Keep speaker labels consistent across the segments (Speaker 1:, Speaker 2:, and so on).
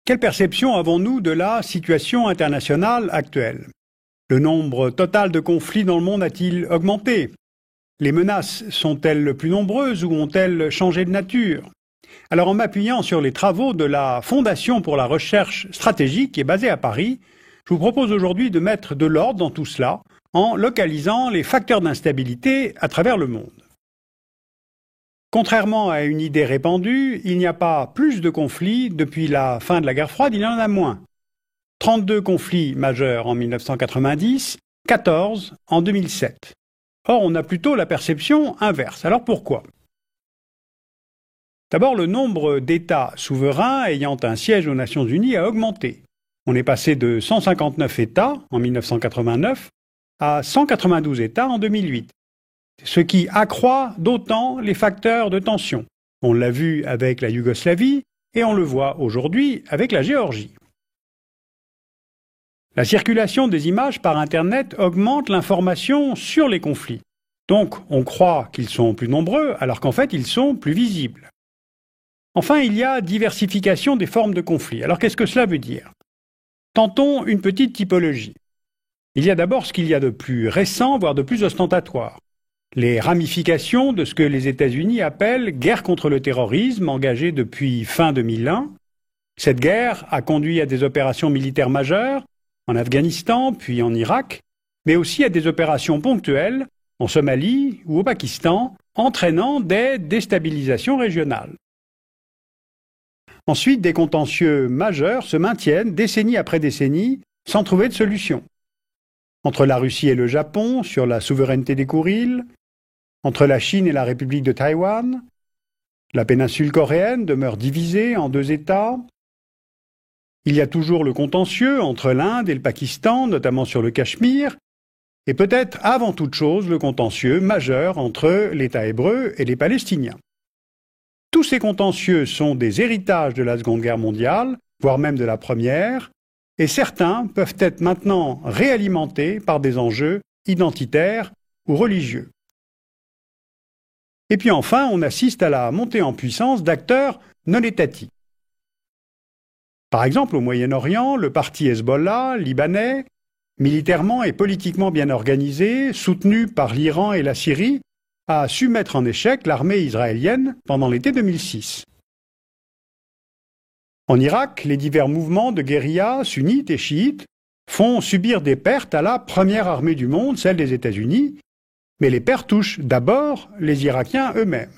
Speaker 1: Quelle perception avons-nous de la situation internationale actuelle? Le nombre total de conflits dans le monde a-t-il augmenté? Les menaces sont-elles plus nombreuses ou ont-elles changé de nature? Alors en m'appuyant sur les travaux de la Fondation pour la recherche stratégique qui est basée à Paris, je vous propose aujourd'hui de mettre de l'ordre dans tout cela en localisant les facteurs d'instabilité à travers le monde. Contrairement à une idée répandue, il n'y a pas plus de conflits depuis la fin de la guerre froide, il y en a moins. 32 conflits majeurs en 1990, 14 en 2007. Or, on a plutôt la perception inverse. Alors pourquoi? D'abord, le nombre d'États souverains ayant un siège aux Nations Unies a augmenté. On est passé de 159 États en 1989 à 192 États en 2008. Ce qui accroît d'autant les facteurs de tension. On l'a vu avec la Yougoslavie et on le voit aujourd'hui avec la Géorgie. La circulation des images par Internet augmente l'information sur les conflits. Donc on croit qu'ils sont plus nombreux alors qu'en fait ils sont plus visibles. Enfin, il y a diversification des formes de conflits. Alors qu'est-ce que cela veut dire? Tentons une petite typologie. Il y a d'abord ce qu'il y a de plus récent, voire de plus ostentatoire. Les ramifications de ce que les États-Unis appellent guerre contre le terrorisme engagée depuis fin 2001. Cette guerre a conduit à des opérations militaires majeures en Afghanistan puis en Irak, mais aussi à des opérations ponctuelles en Somalie ou au Pakistan, entraînant des déstabilisations régionales. Ensuite, des contentieux majeurs se maintiennent décennie après décennie sans trouver de solution. Entre la Russie et le Japon sur la souveraineté des Kouriles, entre la Chine et la République de Taïwan, la péninsule coréenne demeure divisée en deux États. Il y a toujours le contentieux entre l'Inde et le Pakistan, notamment sur le Cachemire, et peut-être avant toute chose le contentieux majeur entre l'État hébreu et les Palestiniens. Tous ces contentieux sont des héritages de la Seconde Guerre mondiale, voire même de la Première, et certains peuvent être maintenant réalimentés par des enjeux identitaires ou religieux. Et puis enfin, on assiste à la montée en puissance d'acteurs non étatiques. Par exemple, au Moyen-Orient, le parti Hezbollah, libanais, militairement et politiquement bien organisé, soutenu par l'Iran et la Syrie, a su mettre en échec l'armée israélienne pendant l'été 2006. En Irak, les divers mouvements de guérilla sunnites et chiites font subir des pertes à la première armée du monde, celle des États-Unis, mais les pertes touchent d'abord les Irakiens eux-mêmes.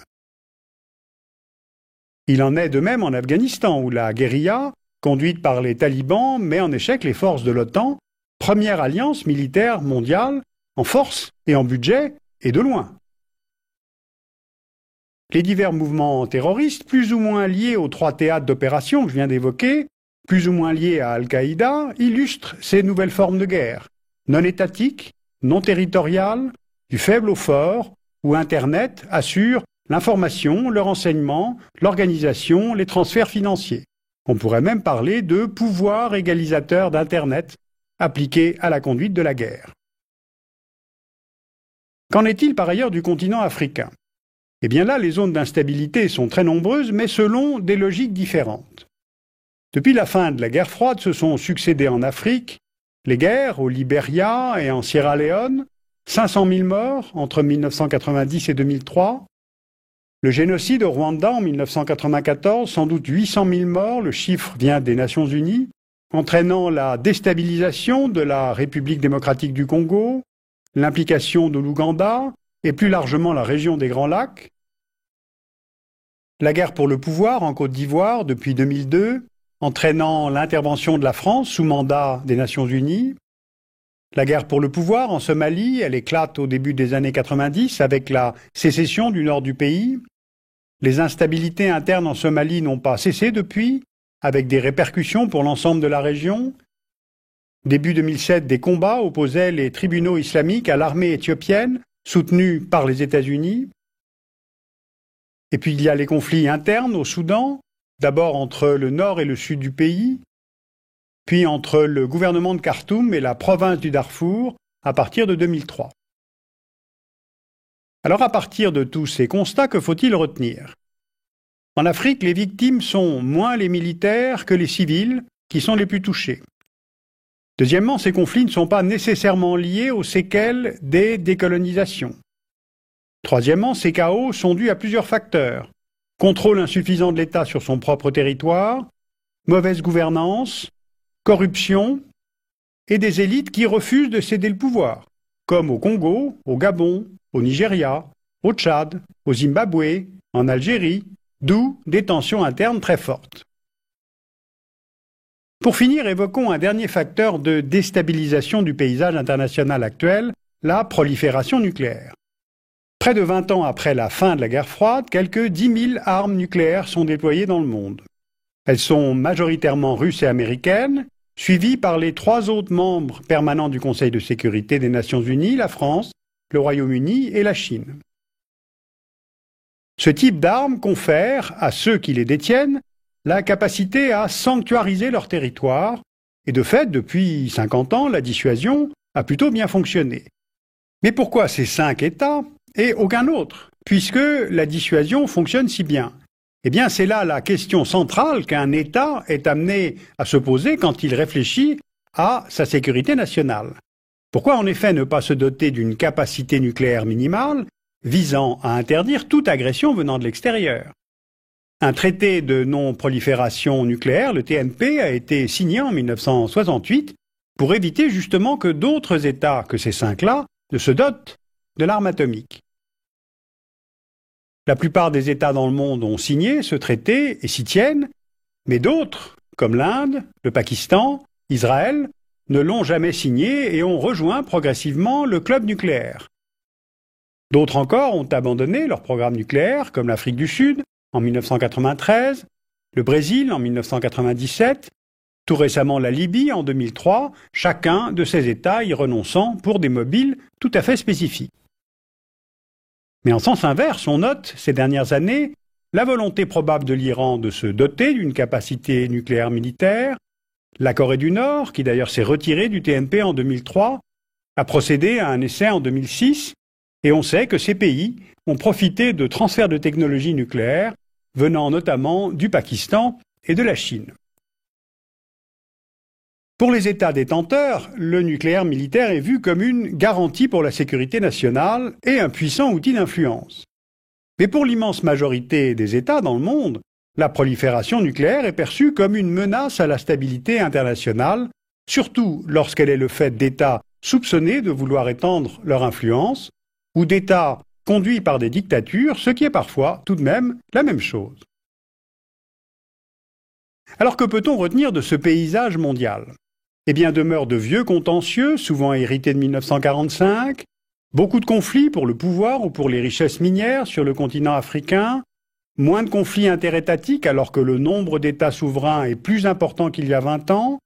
Speaker 1: Il en est de même en Afghanistan, où la guérilla, conduite par les talibans, met en échec les forces de l'OTAN, première alliance militaire mondiale, en force et en budget, et de loin. Les divers mouvements terroristes, plus ou moins liés aux trois théâtres d'opération que je viens d'évoquer, plus ou moins liés à Al-Qaïda, illustrent ces nouvelles formes de guerre, non étatiques, non territoriales, du faible au fort, où Internet assure l'information, le renseignement, l'organisation, les transferts financiers. On pourrait même parler de pouvoir égalisateur d'Internet appliqué à la conduite de la guerre. Qu'en est-il par ailleurs du continent africain? Eh bien là, les zones d'instabilité sont très nombreuses, mais selon des logiques différentes. Depuis la fin de la guerre froide se sont succédés en Afrique les guerres au Libéria et en Sierra Leone, 500 000 morts entre 1990 et 2003, le génocide au Rwanda en 1994, sans doute 800 000 morts, le chiffre vient des Nations Unies, entraînant la déstabilisation de la République démocratique du Congo, l'implication de l'Ouganda et plus largement la région des Grands Lacs, la guerre pour le pouvoir en Côte d'Ivoire depuis 2002, entraînant l'intervention de la France sous mandat des Nations Unies, la guerre pour le pouvoir en Somalie, elle éclate au début des années 90 avec la sécession du nord du pays. Les instabilités internes en Somalie n'ont pas cessé depuis, avec des répercussions pour l'ensemble de la région. Début 2007, des combats opposaient les tribunaux islamiques à l'armée éthiopienne, soutenue par les États-Unis. Et puis il y a les conflits internes au Soudan, d'abord entre le nord et le sud du pays, puis entre le gouvernement de Khartoum et la province du Darfour à partir de 2003. Alors à partir de tous ces constats, que faut-il retenir? En Afrique, les victimes sont moins les militaires que les civils qui sont les plus touchés. Deuxièmement, ces conflits ne sont pas nécessairement liés aux séquelles des décolonisations. Troisièmement, ces chaos sont dus à plusieurs facteurs. Contrôle insuffisant de l'État sur son propre territoire, mauvaise gouvernance, corruption et des élites qui refusent de céder le pouvoir, comme au Congo, au Gabon, au Nigeria, au Tchad, au Zimbabwe, en Algérie, d'où des tensions internes très fortes. Pour finir, évoquons un dernier facteur de déstabilisation du paysage international actuel, la prolifération nucléaire. Près de 20 ans après la fin de la guerre froide, quelques 10 000 armes nucléaires sont déployées dans le monde. Elles sont majoritairement russes et américaines, suivies par les 3 autres membres permanents du Conseil de sécurité des Nations Unies, la France, le Royaume-Uni et la Chine. Ce type d'armes confère à ceux qui les détiennent la capacité à sanctuariser leur territoire, et de fait, depuis 50 ans, la dissuasion a plutôt bien fonctionné. Mais pourquoi ces 5 États et aucun autre, puisque la dissuasion fonctionne si bien? Eh bien, c'est là la question centrale qu'un État est amené à se poser quand il réfléchit à sa sécurité nationale. Pourquoi en effet ne pas se doter d'une capacité nucléaire minimale visant à interdire toute agression venant de l'extérieur? Un traité de non-prolifération nucléaire, le TNP, a été signé en 1968 pour éviter justement que d'autres États que ces 5-là ne se dotent de l'arme atomique. La plupart des États dans le monde ont signé ce traité et s'y tiennent, mais d'autres, comme l'Inde, le Pakistan, Israël, ne l'ont jamais signé et ont rejoint progressivement le club nucléaire. D'autres encore ont abandonné leur programme nucléaire, comme l'Afrique du Sud, en 1993, le Brésil en 1997, tout récemment la Libye en 2003, chacun de ces États y renonçant pour des mobiles tout à fait spécifiques. Mais en sens inverse, on note ces dernières années la volonté probable de l'Iran de se doter d'une capacité nucléaire militaire, la Corée du Nord, qui d'ailleurs s'est retirée du TNP en 2003, a procédé à un essai en 2006, et on sait que ces pays ont profité de transferts de technologies nucléaires venant notamment du Pakistan et de la Chine. Pour les États détenteurs, le nucléaire militaire est vu comme une garantie pour la sécurité nationale et un puissant outil d'influence. Mais pour l'immense majorité des États dans le monde, la prolifération nucléaire est perçue comme une menace à la stabilité internationale, surtout lorsqu'elle est le fait d'États soupçonnés de vouloir étendre leur influence, ou d'États conduits par des dictatures, ce qui est parfois tout de même la même chose. Alors que peut-on retenir de ce paysage mondial? Eh bien, demeurent de vieux contentieux, souvent hérités de 1945, beaucoup de conflits pour le pouvoir ou pour les richesses minières sur le continent africain, moins de conflits interétatiques alors que le nombre d'États souverains est plus important qu'il y a 20 ans,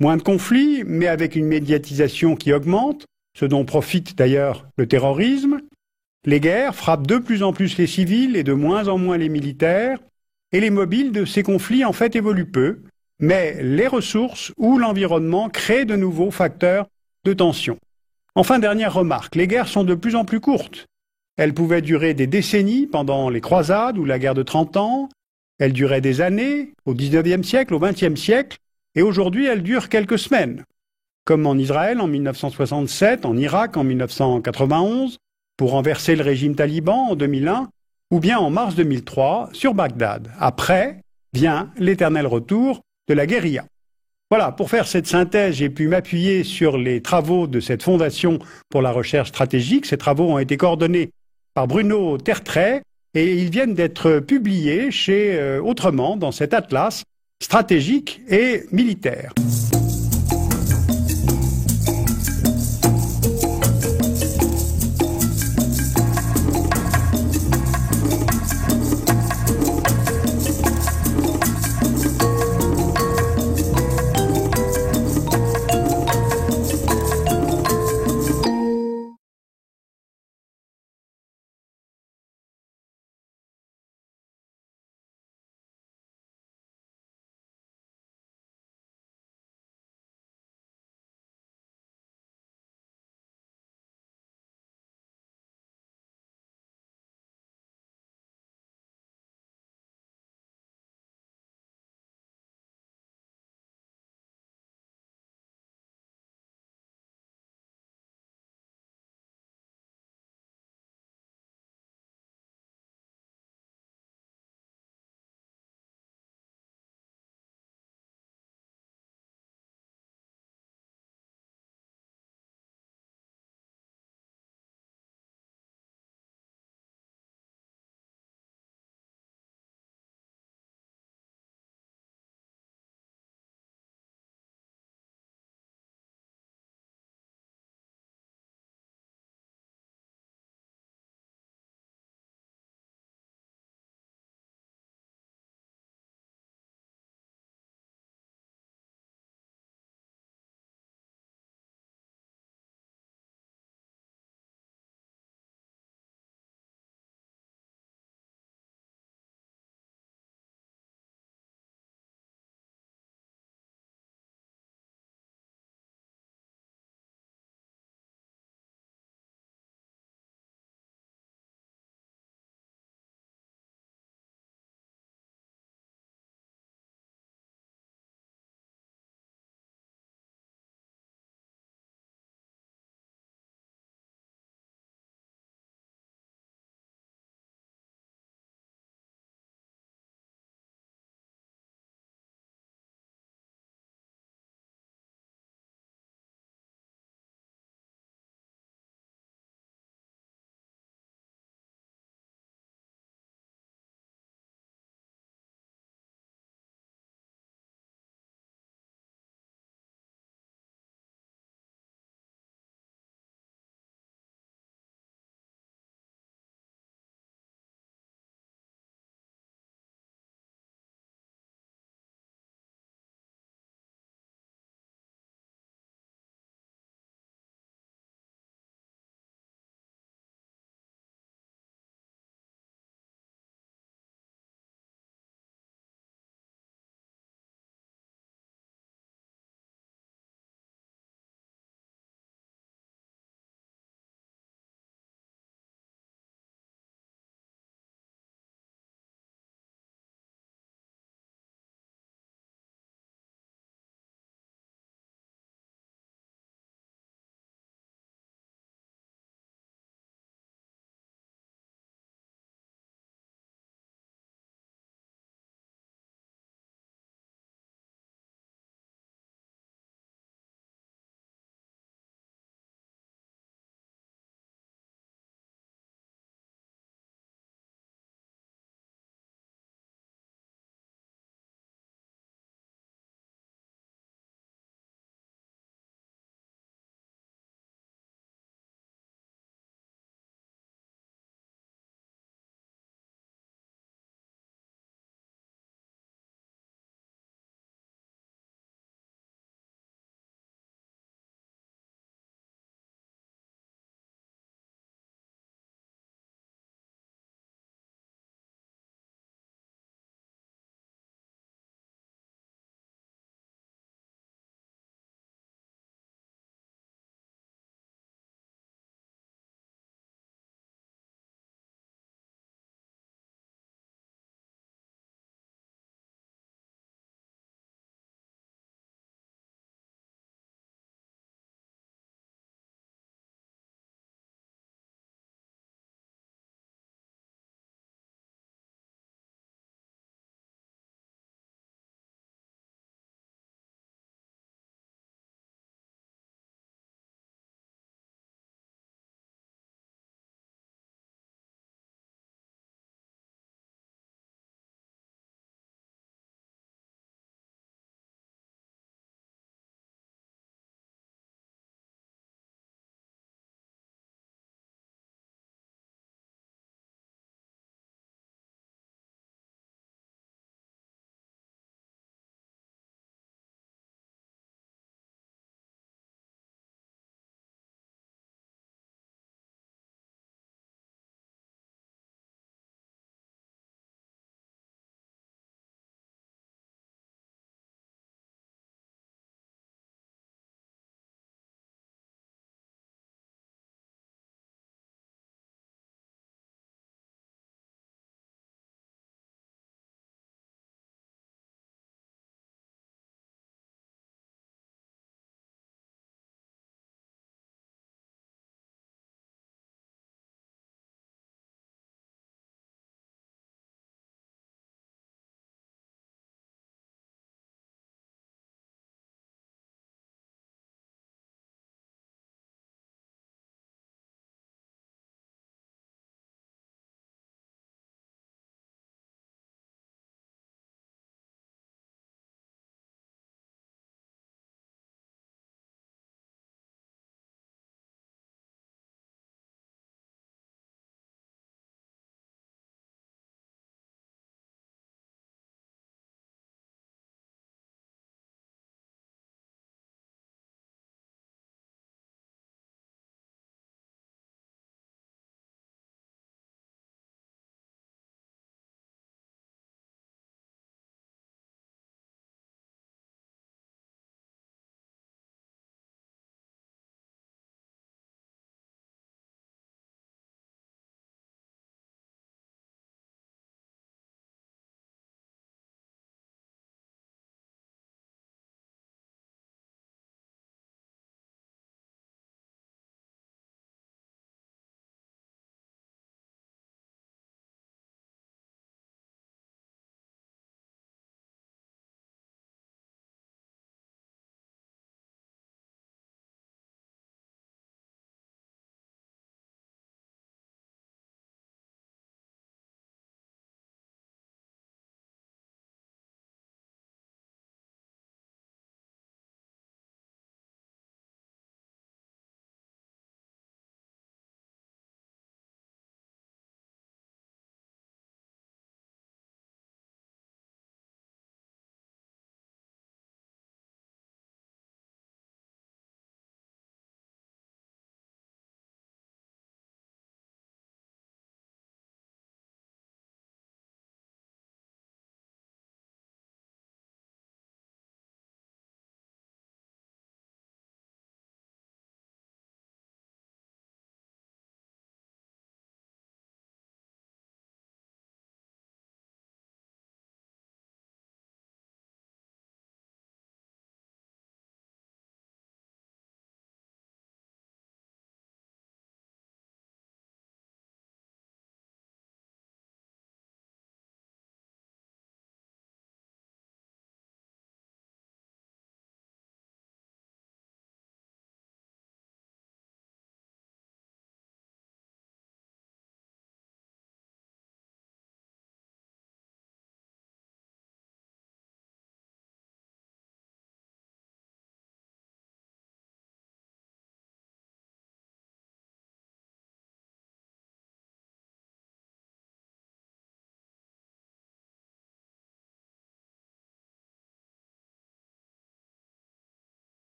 Speaker 1: moins de conflits, mais avec une médiatisation qui augmente, ce dont profite d'ailleurs le terrorisme. Les guerres frappent de plus en plus les civils et de moins en moins les militaires, et les mobiles de ces conflits en fait évoluent peu, mais les ressources ou l'environnement créent de nouveaux facteurs de tension. Enfin, dernière remarque, les guerres sont de plus en plus courtes. Elles pouvaient durer des décennies pendant les croisades ou la guerre de 30 ans, elles duraient des années, au XIXe siècle, au XXe siècle, et aujourd'hui elles durent quelques semaines, comme en Israël en 1967, en Irak en 1991, pour renverser le régime taliban en 2001, ou bien en mars 2003 sur Bagdad. Après vient l'éternel retour de la guérilla. Voilà, pour faire cette synthèse, j'ai pu m'appuyer sur les travaux de cette Fondation pour la recherche stratégique. Ces travaux ont été coordonnés par Bruno Tertrais et ils viennent d'être publiés chez Autrement dans cet atlas stratégique et militaire.